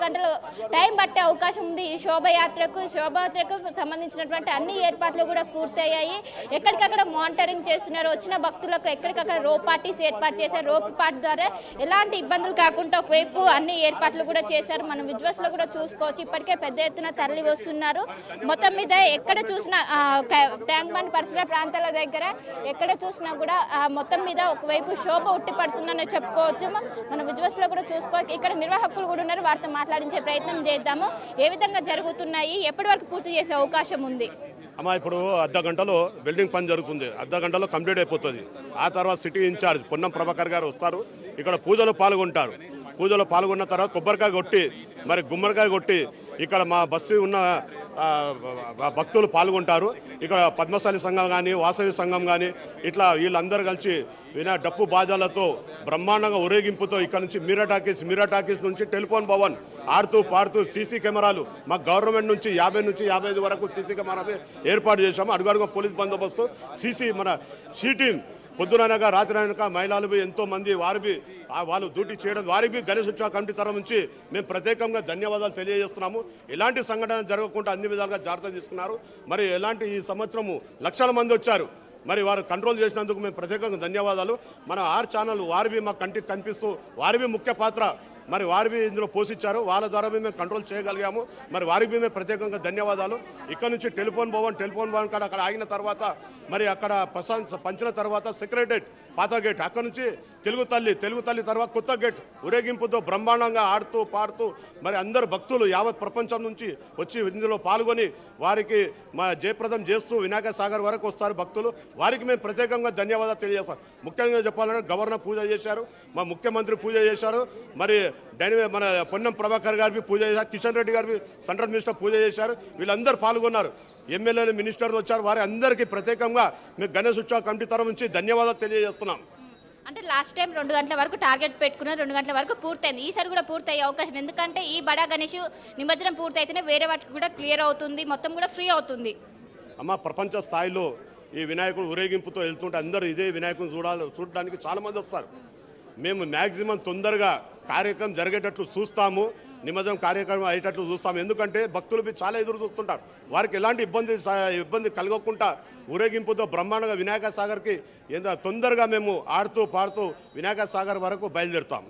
గంటలు టైం పట్టే అవకాశం ఉంది. ఈ శోభయాత్రకు సంబంధించినటువంటి అన్ని ఏర్పాట్లు కూడా పూర్తయ్యాయి. ఎక్కడికక్కడ మానిటరింగ్ చేస్తున్నారు. వచ్చిన భక్తులకు ఎక్కడికక్కడ రోప్ పార్టీస్ ఏర్పాటు చేశారు. రోప్ పార్టీ ద్వారా ఎలాంటి ఇబ్బందులు కాకుండా ఒకవైపు అన్ని ఏర్పాట్లు కూడా చేశారు. మనం విజువల్స్ లో కూడా చూసుకోవచ్చు. ఇప్పటికే పెద్ద ఎత్తున తరలి వస్తున్నారు. మొత్తం మీద ఎక్కడ చూసినా ట్యాంక్ బండ్ పరిసర ప్రాంతాల దగ్గర ఎక్కడ చూసినా కూడా మొత్తం మీద ఒకవైపు శోభ ఉట్టి పడుతుందని చెప్పుకోవచ్చు. మనం విజువల్స్ లో కూడా చూసుకోవచ్చు. ఇక్కడ నిర్వాహకులు కూడా ఉన్నారు. వారితో మాట్లాడించే ప్రయత్నం చేద్దాము. ఏ విధంగా జరుగుతున్నాయి, ఎప్పటి వరకు పూర్తి చేసే అవకాశం ఉంది? అమ్మా, ఇప్పుడు అర్ధ గంటలో బిల్డింగ్ పని జరుగుతుంది. అర్ధ గంటలో కంప్లీట్ అయిపోతుంది. ఆ తర్వాత సిటీ ఇన్ఛార్జ్ పొన్నం ప్రభాకర్ గారు వస్తారు. ఇక్కడ పూజలో పాల్గొంటారు. పూజలో పాల్గొన్న తర్వాత కొబ్బరికాయ కొట్టి మరి గుమ్మడికాయ కొట్టి ఇక్కడ మా బస్సు ఉన్న భక్తులు పాల్గొంటారు. ఇక్కడ పద్మశాలి సంఘం కానీ వాసవి సంఘం కానీ ఇట్లా వీళ్ళందరూ కలిసి డప్పు బాజాలతో బ్రహ్మాండంగా ఊరేగింపుతో ఇక్కడ నుంచి మీరా టాకీస్ నుంచి టెలిఫోన్ భవన్ ఆడుతూ పాడుతూ సీసీ కెమెరాలు మా గవర్నమెంట్ నుంచి 50 నుంచి 55 వరకు సీసీ కెమెరాలు ఏర్పాటు చేశాము. అడుగడుగు పోలీస్ బందోబస్తు సీసీ మన సీటీం పొద్దుననగా రాత్రినక మహిళలు ఎంతో మంది వాళ్ళు డ్యూటీ చేయడం వారికి గణేష్ ఉత్సవ కమిటీ తరఫు నుంచి మేము ప్రత్యేకంగా ధన్యవాదాలు తెలియజేస్తున్నాము. ఎలాంటి సంఘటన జరగకుండా అన్ని విధాలుగా జాగ్రత్త తీసుకున్నారు. మరి ఎలాంటి ఈ సంవత్సరము లక్షల మంది వచ్చారు. మరి వారు కంట్రోల్ చేసినందుకు మేము ప్రత్యేకంగా ధన్యవాదాలు. మన ఛానల్ వారివి మా కంటికి కనిపిస్తూ వారివి ముఖ్య పాత్ర మరి వారివి ఇందులో పోషించారు. వాళ్ళ ద్వారా మేము కంట్రోల్ చేయగలిగాము. మరి వారికి మేము ప్రత్యేకంగా ధన్యవాదాలు. ఇక్కడ నుంచి టెలిఫోన్ భవన్ కాడ అక్కడ ఆగిన తర్వాత మరి అక్కడ పంచిన తర్వాత సెక్రటరేట్ పాత గేట్ అక్కడ నుంచి తెలుగు తల్లి తర్వాత కొత్త గేట్ ఊరేగింపుతో బ్రహ్మాండంగా ఆడుతూ పాడుతూ మరి అందరు భక్తులు యావత్ ప్రపంచం నుంచి వచ్చి ఇందులో పాల్గొని వారికి మా జయప్రదం చేస్తూ వినాయక సాగర్ వరకు వస్తారు భక్తులు. వారికి మేము ప్రత్యేకంగా ధన్యవాదాలు తెలియజేస్తాం. ముఖ్యంగా చెప్పాలంటే గవర్నర్ పూజ చేశారు, మా ముఖ్యమంత్రి పూజ చేశారు, మరి మన పొన్నం ప్రభాకర్ గారికి పూజ చేశారు, కిషన్ రెడ్డి గారికి సెంట్రల్ మినిస్టర్ పూజ చేశారు. వీళ్ళందరూ పాల్గొన్నారు. ఎమ్మెల్యేలు మినిస్టర్లు వచ్చారు. వారి అందరికీ ప్రత్యేకంగా మేము గణేష్ ఉత్సవ కమిటీ తరఫు నుంచి ధన్యవాదాలు తెలియజేస్తున్నాం. అంటే లాస్ట్ టైం 2 గంటల వరకు టార్గెట్ పెట్టుకున్నారు. 2 గంటల వరకు పూర్తయింది. ఈసారి కూడా పూర్తయ్యే అవకాశం, ఎందుకంటే ఈ బడా గణేష్ నిమజ్జనం పూర్తయితేనే వేరే వాటికి కూడా క్లియర్ అవుతుంది, మొత్తం కూడా ఫ్రీ అవుతుంది. అమ్మ, ప్రపంచ స్థాయిలో ఈ వినాయకుడు ఊరేగింపుతో వెళ్తుంటే అందరూ ఇదే వినాయకుని చూడడానికి చాలామంది వస్తారు. మేము మ్యాక్సిమం తొందరగా కార్యక్రమం జరిగేటట్లు చూస్తాము. నిమజ్జనం కార్యక్రమం అయ్యేటట్లు చూస్తాము. ఎందుకంటే భక్తులు చాలా ఎదురు చూస్తుంటారు. వారికి ఎలాంటి ఇబ్బంది కలగకుండా ఊరేగింపుతో బ్రహ్మాండంగా వినాయక సాగర్కి తొందరగా మేము ఆడుతూ పాడుతూ వినాయక సాగర్ వరకు బయలుదేరుతాము.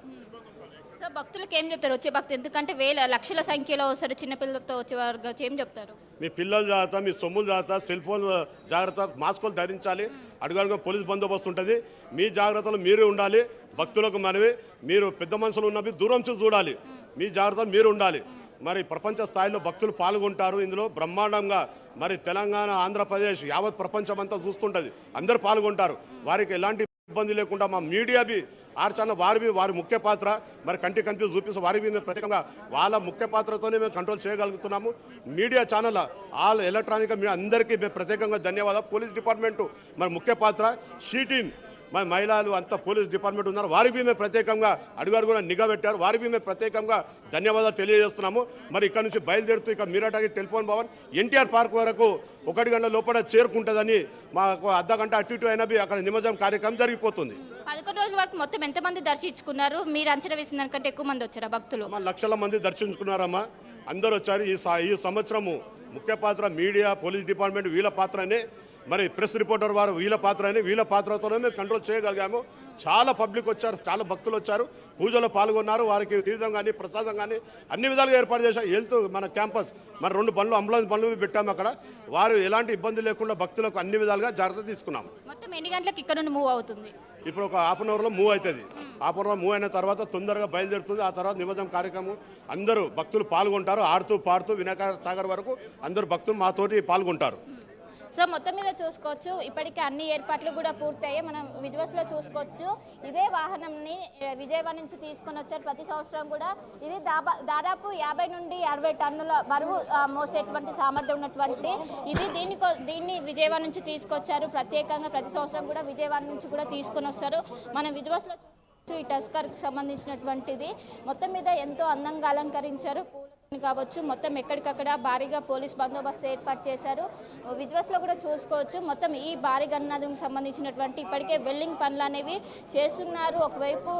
సో భక్తులకు ఏం చెప్తారు? వచ్చే భక్తులు ఎందుకంటే లక్షల సంఖ్యలో వస్తారు, చిన్నపిల్లలతో వచ్చేవారు, ఏం చెప్తారు? మీ పిల్లల జాగ్రత్త, మీ సొమ్ముల జాగ్రత్త, సెల్ ఫోన్ జాగ్రత్త, మాస్కులు ధరించాలి. అడుగడుగు పోలీస్ బందోబస్తు ఉంటుంది. మీ జాగ్రత్తలు మీరే ఉండాలి. భక్తులకు మనవి, మీరు పెద్ద మనుషులు ఉన్నవి దూరం చూసి చూడాలి. మీ జాగ్రత్తలు మీరు ఉండాలి. మరి ప్రపంచ స్థాయిలో భక్తులు పాల్గొంటారు ఇందులో బ్రహ్మాండంగా. మరి తెలంగాణ, ఆంధ్రప్రదేశ్ యావత్ ప్రపంచం అంతా చూస్తుంటుంది. అందరూ పాల్గొంటారు. వారికి ఎలాంటి ఇబ్బంది లేకుండా మా మీడియా ఛానల్ వారి ముఖ్య పాత్ర మరి కంటి చూపిస్తూ వారికి మేము ప్రత్యేకంగా వాళ్ళ ముఖ్య పాత్రతోనే మేము కంట్రోల్ చేయగలుగుతున్నాము. Media channel all electronic media అందరికీ మేము ప్రత్యేకంగా ధన్యవాదాలు. పోలీస్ డిపార్ట్మెంటు మరి ముఖ్య పాత్ర, షీటీన్ మరి మహిళలు అంతా పోలీస్ డిపార్ట్మెంట్ ఉన్నారు. వారికి మేము ప్రత్యేకంగా అడుగడుగున నిఘా పెట్టారు. వారికి మేము ప్రత్యేకంగా ధన్యవాదాలు తెలియజేస్తున్నాము. మరి ఇక్కడ నుంచి బయలుదేరుతూ ఇక్కడ మీరాటాకి టెలిఫోన్ భవన్ ఎన్టీఆర్ పార్క్ వరకు 1 గంట లోపల చేరుకుంటుందని మాకు అర్ధ గంట అటు ఇటు అయినా అక్కడ నిమజ్జనం కార్యక్రమం జరిగిపోతుంది. 11 రోజుల వరకు మొత్తం ఎంతమంది దర్శించుకున్నారు? మీరు అంచనా వేసిన దానికంటే ఎక్కువ మంది వచ్చారా భక్తులు? లక్షల మంది దర్శించుకున్నారమ్మా. అందరూ వచ్చారు. ఈ సంవత్సరము ముఖ్య పాత్ర మీడియా, పోలీస్ డిపార్ట్మెంట్ వీళ్ళ పాత్రనే, మరి ప్రెస్ రిపోర్టర్ వారు వీళ్ళ పాత్రతోనే మేము కంట్రోల్ చేయగలిగాము. చాలా పబ్లిక్ వచ్చారు, చాలా భక్తులు వచ్చారు, పూజలో పాల్గొన్నారు. వారికి తీర్థం కానీ ప్రసాదం కానీ అన్ని విధాలుగా ఏర్పాటు చేశాం. హెల్త్ మన క్యాంపస్ మరి 2 బండ్లు అంబులెన్స్ బండ్లు పెట్టాము అక్కడ. వారు ఎలాంటి ఇబ్బంది లేకుండా భక్తులకు అన్ని విధాలుగా జాగ్రత్త తీసుకున్నాము. మొత్తం ఎన్ని గంటలకు ఇక్కడ నుండి మూవ్ అవుతుంది? ఇప్పుడు ఒక ½ గంట అవర్లో మూవ్ అవుతుంది. ½ గంట మూవ్ అయిన తర్వాత తొందరగా బయలుదేరుతుంది. ఆ తర్వాత నిమజ్జనం కార్యక్రమం అందరూ భక్తులు పాల్గొంటారు. ఆడుతూ పాడుతూ వినాయక సాగర్ వరకు అందరూ భక్తులు మాతోటి పాల్గొంటారు. సో మొత్తం మీద చూసుకోవచ్చు, ఇప్పటికే అన్ని ఏర్పాట్లు కూడా పూర్తయ్యాయి. మనం విజువల్స్లో చూసుకోవచ్చు. ఇదే వాహనంని విజయవాడ నుంచి తీసుకొని వచ్చారు. ప్రతి సంవత్సరం కూడా ఇది దాదాపు 50 నుండి 60 టన్నుల బరువు మోసేటువంటి సామర్థ్యం ఉన్నటువంటి ఇది. దీన్ని విజయవాడ నుంచి తీసుకొచ్చారు ప్రత్యేకంగా. ప్రతి సంవత్సరం కూడా విజయవాడ నుంచి కూడా తీసుకొని వస్తారు. మనం విజువల్స్లో ఈ టస్కర్కి సంబంధించినటువంటిది మొత్తం మీద ఎంతో అందంగా అలంకరించారు పూలతో. కావచ్చు మొత్తం ఎక్కడికక్కడ భారీగా పోలీస్ బందోబస్తు ఏర్పాటు చేశారు. విజువల్స్లో కూడా చూసుకోవచ్చు. మొత్తం ఈ భారీ గణనాథంకి సంబంధించినటువంటి ఇప్పటికే వెల్డింగ్ పనులు అనేవి చేస్తున్నారు. ఒకవైపు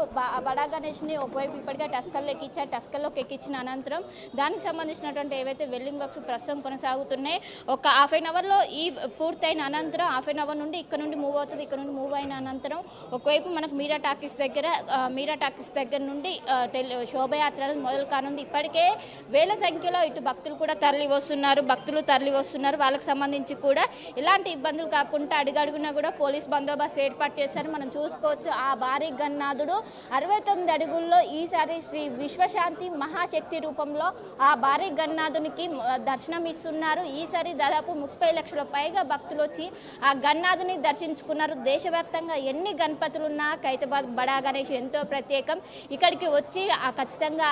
బడా గణేష్ని ఒకవైపు ఇప్పటికే టస్కల్లోకి ఇచ్చారు. టస్కల్లోకి ఎక్కించిన అనంతరం దానికి సంబంధించినటువంటి ఏవైతే వెల్డింగ్ వర్క్స్ ప్రస్తుతం కొనసాగుతున్నాయి. ఒక హాఫ్ అన్ అవర్లో ఈ పూర్తయిన అనంతరం హాఫ్ అన్ అవర్ నుండి ఇక్కడ నుండి మూవ్ అవుతుంది. ఇక్కడ నుండి మూవ్ అయిన అనంతరం ఒకవైపు మనకు మీరా టాకీస్ దగ్గర నుండి శోభయాత్ర మొదలు కానుంది. ఇప్పటికే వేల సంఖ్యలో ఇటు భక్తులు తరలి వస్తున్నారు. వాళ్ళకి సంబంధించి కూడా ఎలాంటి ఇబ్బందులు కాకుండా అడుగడుగునా కూడా పోలీస్ బందోబస్తు ఏర్పాటు చేశారు. మనం చూసుకోవచ్చు. ఆ భారీ గణనాథుడు 69 అడుగుల్లో ఈసారి శ్రీ విశ్వశాంతి మహాశక్తి రూపంలో ఆ భారీ గణనాథునికి దర్శనం ఇస్తున్నారు. ఈసారి దాదాపు 30 లక్షల పైగా భక్తులు వచ్చి ఆ గణనాథుని దర్శించుకున్నారు. దేశవ్యాప్తంగా ఎన్ని గణపతులున్నా ఖైరతాబాద్ బడా గణేష్ ఎంతో ప్రత్యేకం. ఇక్కడికి వచ్చి ఖచ్చితంగా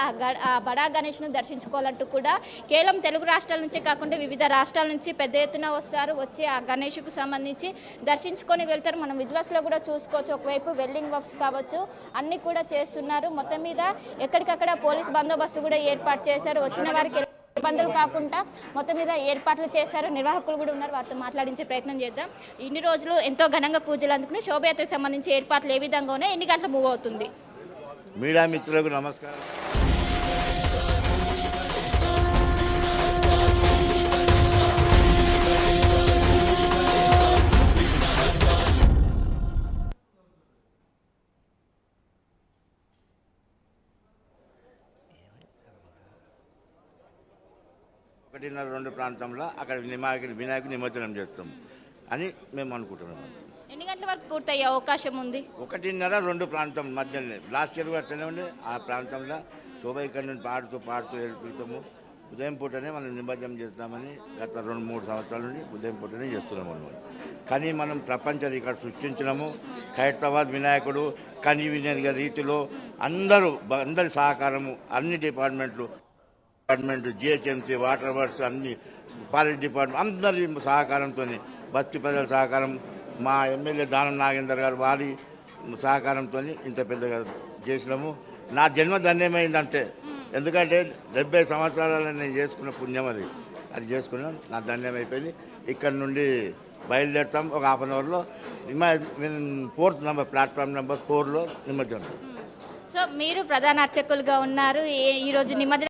ఆ బడా గణేష్ను దర్శించుకోవాలంటూ కూడా కేవలం తెలుగు రాష్ట్రాల నుంచే కాకుండా వివిధ రాష్ట్రాల నుంచి పెద్ద ఎత్తున వస్తారు. వచ్చి ఆ గణేష్కు సంబంధించి దర్శించుకొని వెళ్తారు. మనం విజువల్స్లో కూడా చూసుకోవచ్చు. ఒకవైపు వెల్డింగ్ వర్క్స్ కావచ్చు అన్ని కూడా చేస్తున్నారు. మొత్తం మీద ఎక్కడికక్కడ పోలీస్ బందోబస్తు కూడా ఏర్పాటు చేశారు. వచ్చిన వారికి ఇబ్బందులు కాకుండా మొత్తం మీద ఏర్పాట్లు చేశారు. నిర్వాహకులు కూడా ఉన్నారు. వారితో మాట్లాడించే ప్రయత్నం చేద్దాం. ఇన్ని రోజులు ఎంతో ఘనంగా పూజలు అందుకుని శోభయాత్రకు సంబంధించి ఏర్పాట్లు ఏ విధంగా ఉన్నాయి, ఎన్ని గంటలు మూవ్ అవుతుంది? మీడియా మిత్రులకు నమస్కారం. ఒకటిన్నర 2 ప్రాంతంలో అక్కడ వినాయకుడి నిమజ్జనం చేస్తాం అని మేము అనుకుంటున్నాం. ఎన్ని గంటల వరకు పూర్తయ్యే అవకాశం ఉంది? 1:30 2 ప్రాంతం మధ్యలోనే. లాస్ట్ ఇయర్ కూడా అట్లనే ఉండే. ఆ ప్రాంతంలో శోభైకర్ నుండి పాడుతూ వెళ్తాము. ఉదయం పూటనే మనం నిమజ్జనం చేస్తామని గత 2-3 సంవత్సరాల నుండి ఉదయం పూటనే చేస్తున్నాము అన్నమాట. కానీ మనం ప్రపంచ రికార్డు సృష్టించినాము. ఖైరతాబాద్ వినాయకుడు కన్వీనియంట్గా రీతిలో అందరి సహకారము, అన్ని డిపార్ట్మెంట్ జిహెచ్ఎంసీ, వాటర్ వర్క్స్, అన్ని ఫారెస్ట్ డిపార్ట్మెంట్ అందరి సహకారంతో, బస్తీ ప్రజల సహకారం, మా ఎమ్మెల్యే దానం నాగేందర్ గారు వారి సహకారంతో ఇంత పెద్దగా చేసినాము. నా జన్మ ధన్యమైందంటే, ఎందుకంటే 70 సంవత్సరాలలో నేను చేసుకున్న పుణ్యం అది చేసుకున్నాం. నా ధన్యం అయిపోయింది. ఇక్కడ నుండి బయలుదేరుతాం. ఒక హాఫ్ అన్ అవర్లో 4th నెంబర్ ప్లాట్ఫామ్ నెంబర్ 4లో నిమజ్జనం. సో మీరు ప్రధాన అర్చకులుగా ఉన్నారు. ఈరోజు నిమజ్జనం